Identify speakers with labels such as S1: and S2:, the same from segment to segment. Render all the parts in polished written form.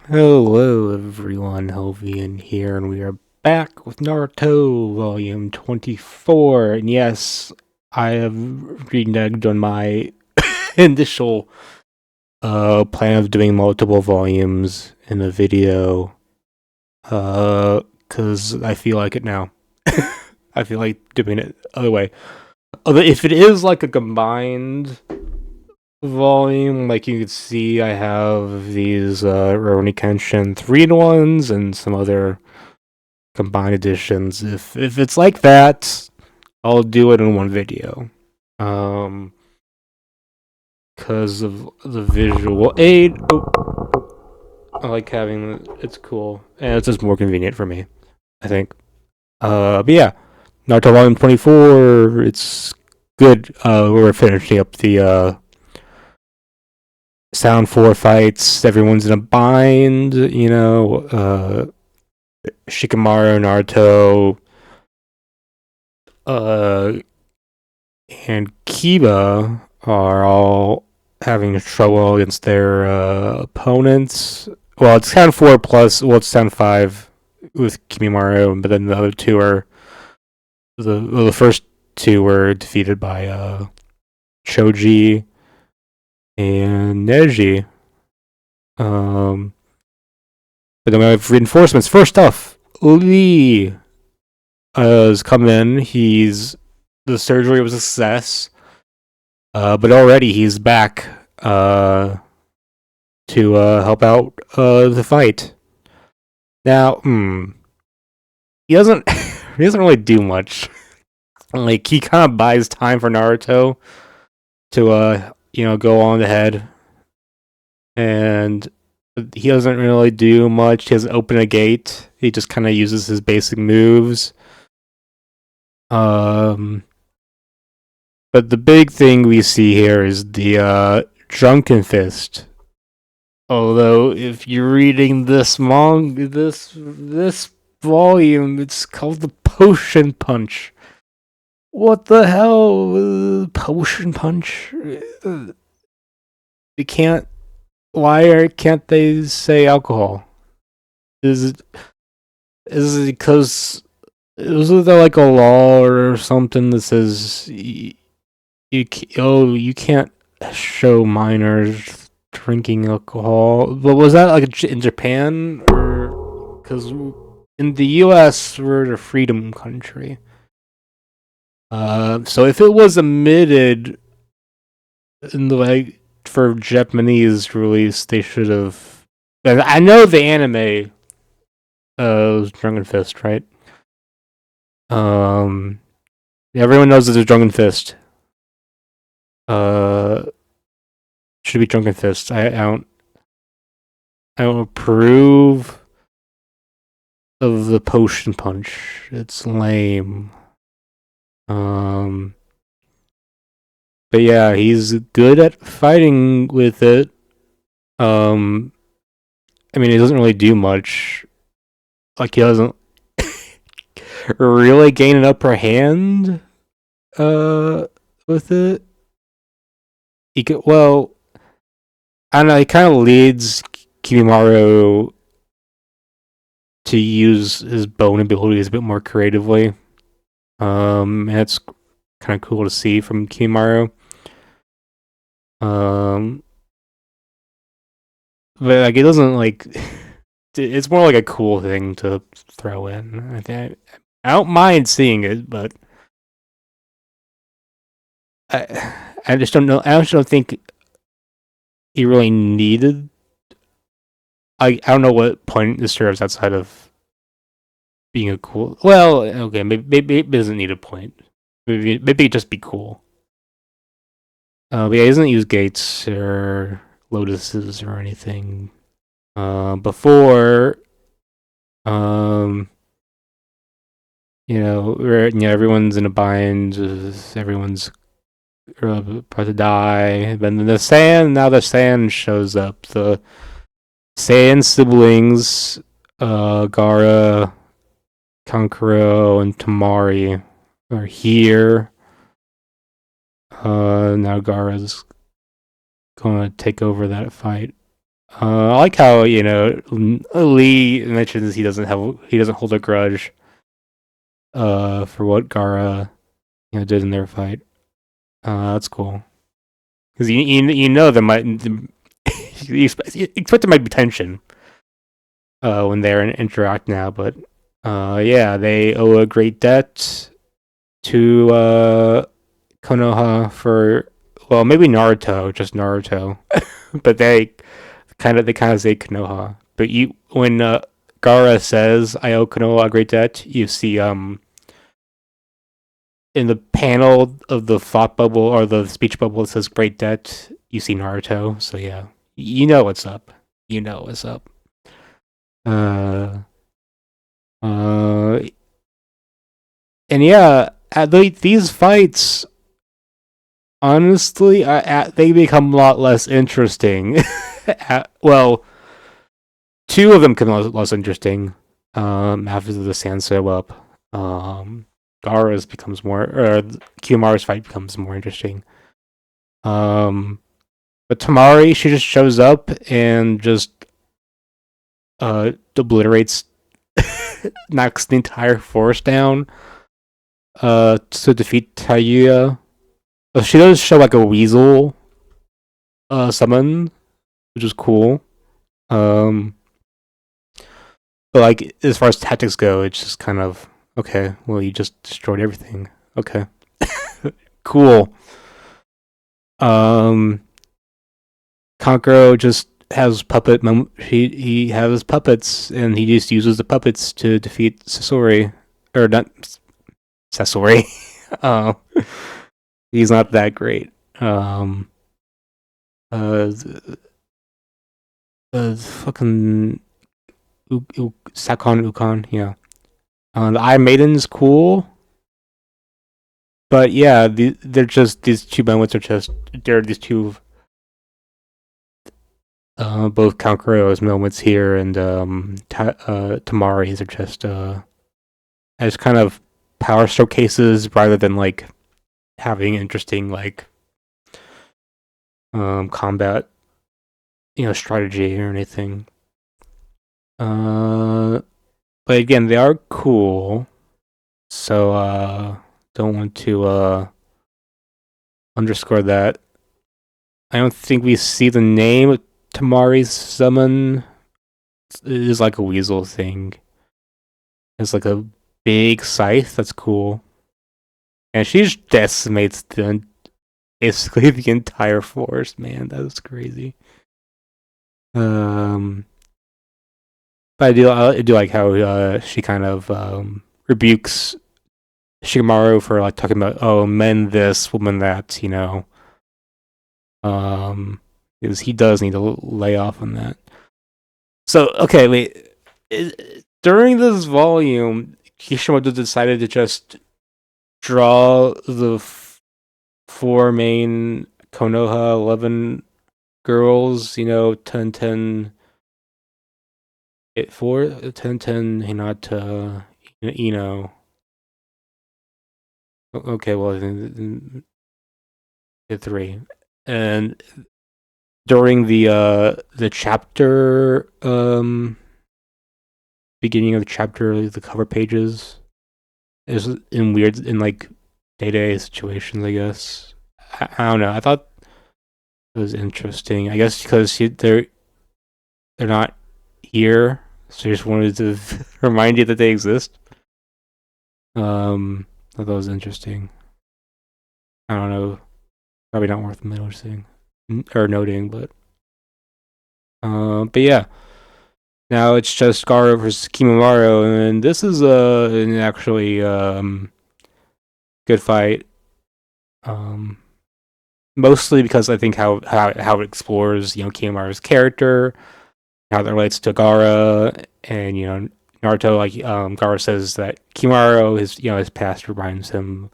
S1: Hello everyone, Helvian here, and we are back with Naruto Volume 24. And yes, I have reneged on my initial plan of doing multiple volumes in a video, cause I feel like it now. I feel like doing it the other way. If it is like a combined volume, like you can see, I have these Rurouni Kenshin 3-in-1s and some other combined editions. If it's like that, I'll do it in one video. Um, because of the visual aid. I like having it's cool, and it's just more convenient for me, I think. But yeah, Naruto Volume 24. It's good. We're finishing up the Sound 4 fights. Everyone's in a bind. Shikamaru, Naruto, uh, and Kiba are all having trouble against their opponents. Well, it's Sound 4 plus, well, it's Sound 5 with Kimimaro, but then the other two are, the first two were defeated by Choji and Neji. Um, but then we have reinforcements. First off, Lee has come in. The surgery was a success. But already he's back to help out the fight. Now, he doesn't he doesn't really do much. Like he kind of buys time for Naruto to go on ahead, and he doesn't really do much. He doesn't open a gate. He just kind of uses his basic moves. Um, but the big thing we see here is the drunken fist. Although, if you're reading this volume, it's called the Potion Punch. What the hell, Potion Punch? You can't. Why can't they say alcohol? Is it because isn't there like a law or something that says you can't show minors drinking alcohol? But was that like in Japan, or because in the U.S. we're a freedom country? So if it was omitted in the like for Japanese release, they should have. I know the anime was Drunken Fist, right? Um, Everyone knows it's a Drunken Fist. Uh, should be Drunken Fist. I don't approve of the Potion Punch. It's lame. Um, but yeah, he's good at fighting with it. Um, I mean, he doesn't really do much. Like he doesn't really gain an upper hand. With it, he could. Well, I don't know. He kind of leads Kimimaro to use his bone abilities a bit more creatively. And that's kind of cool to see from Kimimaro. Um, but like it doesn't like it's more like a cool thing to throw in. I don't mind seeing it, but I just don't know. I just don't think he really needed. I don't know what point this serves outside of being a cool. Well, okay, maybe it doesn't need a point. Maybe it just be cool. But yeah, he doesn't use gates or lotuses or anything. Before, um, everyone's in a bind. Everyone's about to die. Then now the sand shows up. The sand siblings, Gaara, Kankuro, and Tamari are here. Now Gaara's gonna take over that fight. I like how Lee mentions he doesn't hold a grudge for what Gaara did in their fight. That's cool because you know there might you expect there might be tension when they're interact now, but yeah, they owe a great debt to Konoha for, well, maybe Naruto, just Naruto, but they kind of say Konoha. But you when Gaara says I owe Konoha a great debt, you see in the panel of the thought bubble or the speech bubble that says great debt, you see Naruto. So yeah, you know what's up. You know what's up. Uh, uh, and yeah, these fights, honestly, they become a lot less interesting. Well, two of them become less interesting. After the Sanso up, Gaara's becomes more, or Kiyomaru's fight becomes more interesting. Um, but Tamari, she just shows up and just obliterates, knocks the entire force down to defeat Tayuya. She does show like a weasel summon, which is cool. Um, but like as far as tactics go, it's just kind of okay. Well, you just destroyed everything. Okay, cool. Um, Kankuro just has he has puppets, and he just uses the puppets to defeat Sasori, or not Sasori. uh, he's not that great. Uh, fucking Sakon Ukon, yeah. The Eye Maiden's cool, but yeah, they're just these two moments are just they're these two both Kankuro's moments here and Tamari's are just as kind of power showcases rather than like having interesting like combat strategy or anything. But again, they are cool, so don't want to underscore that. I don't think we see the name Tamari's summon. It is like a weasel thing. It's like a big scythe. That's cool. And she just decimates basically the entire force. Man, that was crazy. But I do like how she kind of rebukes Shikamaru for like talking about men this, woman that. Because he does need to lay off on that. So okay, wait. During this volume, Kishimoto decided to just draw the four main Konoha 11 girls. 10, 10, 4, 10, 10, Hinata, Ino. Okay, well, then 3. And during the chapter beginning of the chapter, the cover pages is in like day-to-day situations, I guess. I don't know. I thought it was interesting. I guess because they're not here, so I just wanted to remind you that they exist. I thought that was interesting. I don't know. Probably not worth noticing or noting, but yeah. Now it's just Gaara versus Kimimaro, and this is an actually good fight. Um, Mostly because I think how it explores Kimimara's character, how that relates to Gaara, and Naruto. Like Gaara says that Kimimaro his past reminds him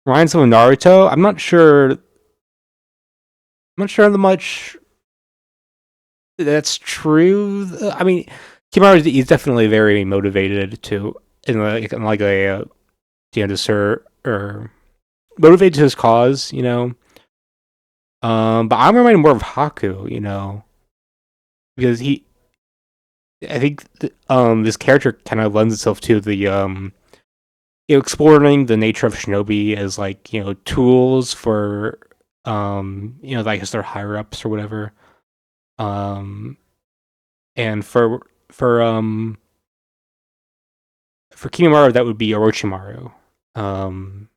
S1: of Naruto. I'm not sure. I'm not sure how much that's true. I mean, Kimimaro is definitely very motivated to in like a to serve or motivated to his cause. But I'm reminded more of Haku. because I think this character kind of lends itself to the exploring the nature of shinobi as like tools for I guess they're higher ups or whatever. Um, and for Kimimaro that would be Orochimaru. Um,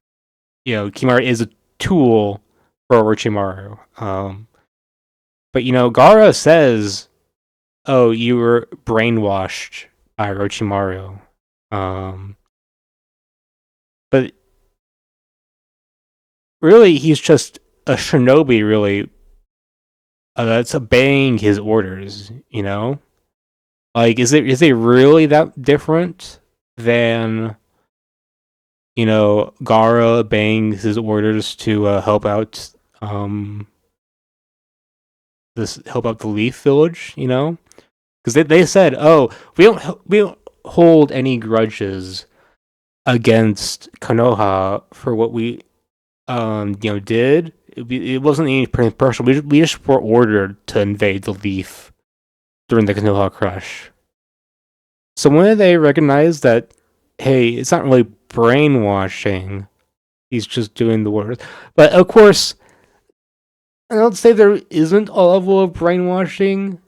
S1: Kimimaro is a tool for Orochimaru. But Gaara says, "Oh, you were brainwashed by Orochimaru." Um, but really, he's just a shinobi. Really, that's obeying his orders. Like, is it really that different than Gaara obeying his orders to um help out the Leaf Village? Because they said, oh, we don't hold any grudges against Konoha for what we did. It wasn't any personal. We just were ordered to invade the Leaf during the Konoha Crush. So when they recognize that, hey, it's not really brainwashing, he's just doing the work. But of course, I don't say there isn't a level of brainwashing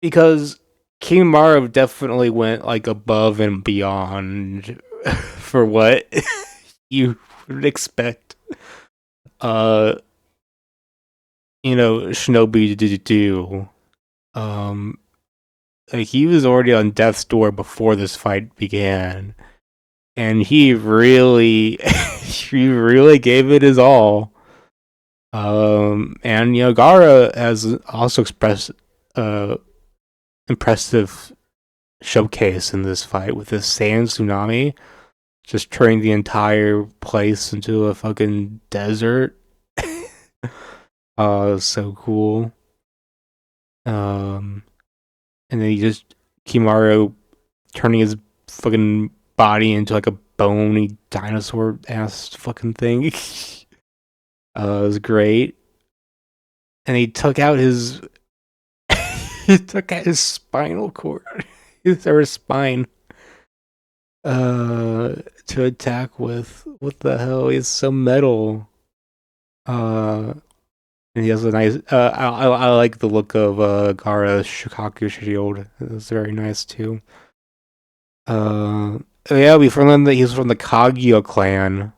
S1: because Kimimaro definitely went like above and beyond for what you would expect. Uh, Shinobi to do. Um, like he was already on death's door before this fight began, and he really, he really gave it his all. And Gaara has also expressed uh impressive showcase in this fight with this sand tsunami, just turning the entire place into a fucking desert. So cool. Um, and then he just Kimaro turning his fucking body into like a bony dinosaur ass fucking thing. It was great. And he took out his he took out his spinal cord, his spine, to attack with. What the hell? He's so metal. Uh, and he has a nice. I like the look of Gaara's Shikaku shield. It's very nice too. Uh, yeah, we learned that he's from the Kaguya clan.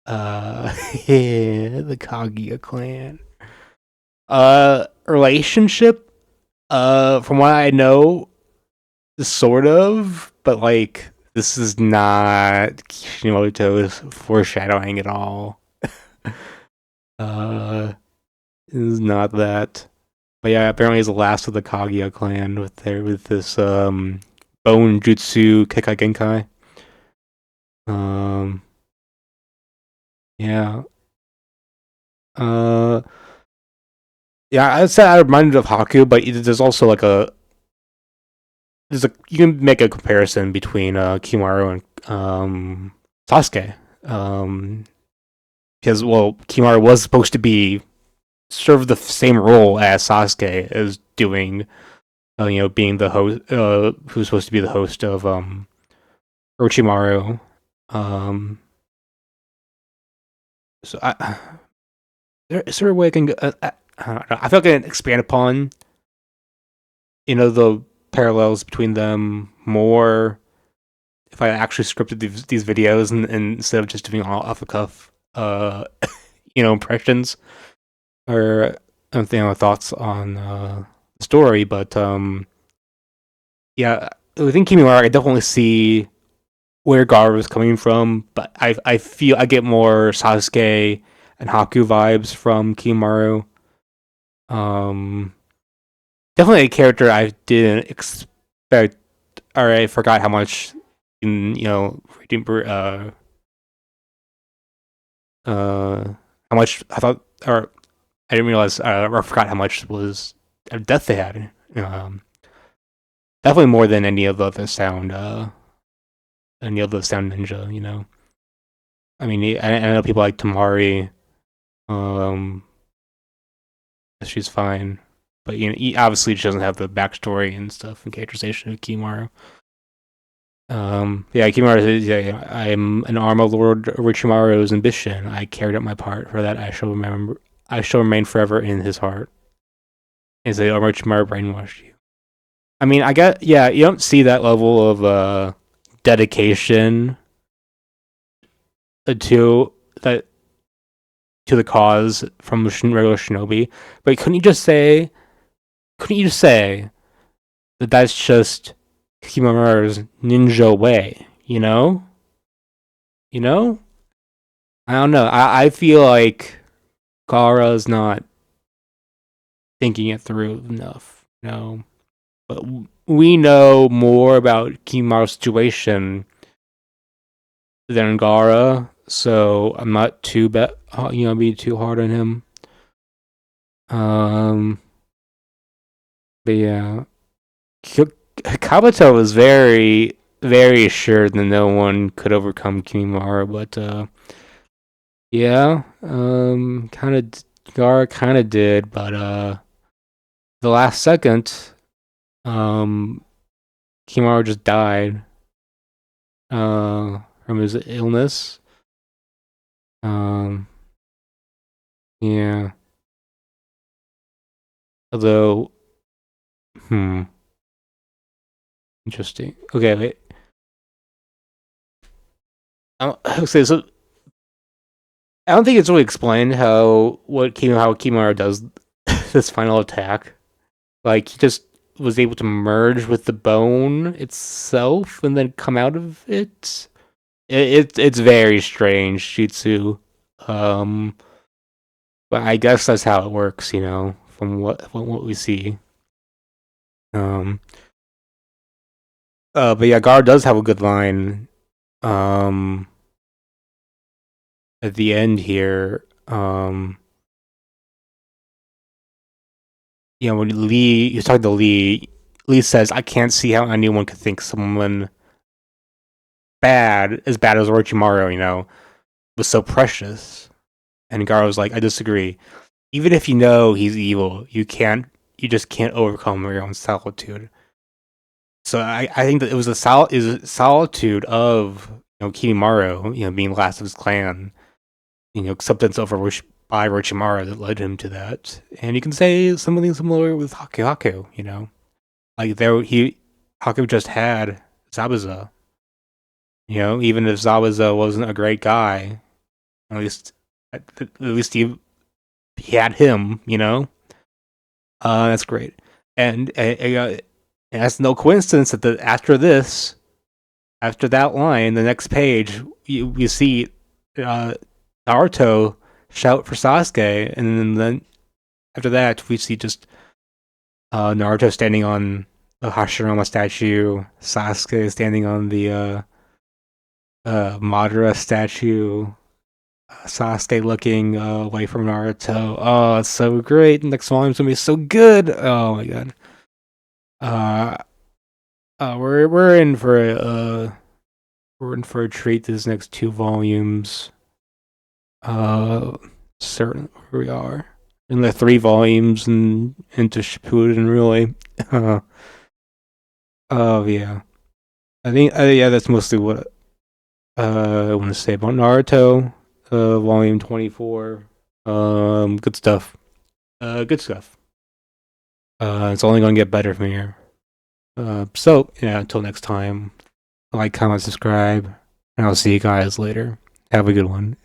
S1: Yeah, the Kaguya clan. Relationship. From what I know, sort of, but like this is not Kishimoto's foreshadowing at all. uh, it is not that. But yeah, apparently he's the last of the Kaguya clan with this bone jutsu Kekai Genkai. Um, yeah. Uh, yeah, I'd say I reminded of Haku, but there's also like you can make a comparison between Kimaru and Sasuke. Um, because Kimaru was supposed to be serve the same role as Sasuke as doing, being the host, who's supposed to be the host of Orochimaru. Um, so is there a way I can go? I don't know. I feel like I can expand upon the parallels between them more if I actually scripted these videos and instead of just doing all off the cuff, impressions or thoughts on the story. But yeah, within Kimimaro, I definitely see where Gaara was coming from, but I feel I get more Sasuke and Haku vibes from Kimimaro. Um, Definitely a character I didn't expect, or I forgot how much in how much I thought, or I didn't realize, or I forgot how much was of death they had. Definitely more than any other sound ninja. I mean, I know people like Tamari. Um, she's fine. But he obviously doesn't have the backstory and stuff and characterization of Kimimaro. Yeah, Kimimaro says, yeah, I'm an armor lord of Orochimaru's ambition. I carried out my part. For that, I shall remember. I shall remain forever in his heart. And say, Orochimaru brainwashed you. I mean, I get, yeah, you don't see that level of dedication to that to the cause from regular shinobi. But couldn't you just say that that's just Kimaru's ninja way? You know. I don't know. I feel like Gaara's not thinking it through enough. But we know more about Kimaru's situation than Gaara, so I'm not too be too hard on him. But yeah, Kabuto was very, very assured that no one could overcome Kimimaro, but yeah, kind of Gaara kind of did, but the last second, um, Kimimaro just died from his illness. Um, yeah. Although, hmm, interesting. Okay, wait. Okay, so I don't think it's really explained how Kimimaro does this final attack. Like he just was able to merge with the bone itself and then come out of it. It's very strange, Shitsu. Um, but I guess that's how it works, from what we see. Um, but yeah, Gar does have a good line. Um, at the end here. When he's talking to Lee says, "I can't see how anyone could think someone as bad as Orochimaru, was so precious." And Gaara was like, "I disagree. Even if you know he's evil, you just can't overcome your own solitude." So I think that it was a solitude of Kimimaro, being last of his clan, acceptance by Orochimaru that led him to that. And you can say something similar with Haku. Like Haku just had Zabuza. Even if Zabuza wasn't a great guy, at least he had him. That's great. And that's no coincidence that after that line, the next page, you see Naruto shout for Sasuke, and then after that, we see just Naruto standing on the Hashirama statue, Sasuke standing on the Madara statue, Sasuke looking away from Naruto. Oh, it's so great! The next volume's gonna be so good. Oh my god. Uh, we're in for a treat. These next two volumes. Uh, certain where we are in the three volumes and into Shippuden, really. Oh yeah, I think yeah, that's mostly what I want to say about Naruto. Volume 24. Good stuff. Good stuff. It's only gonna get better from here. So yeah, until next time, like, comment, subscribe, and I'll see you guys later. Have a good one.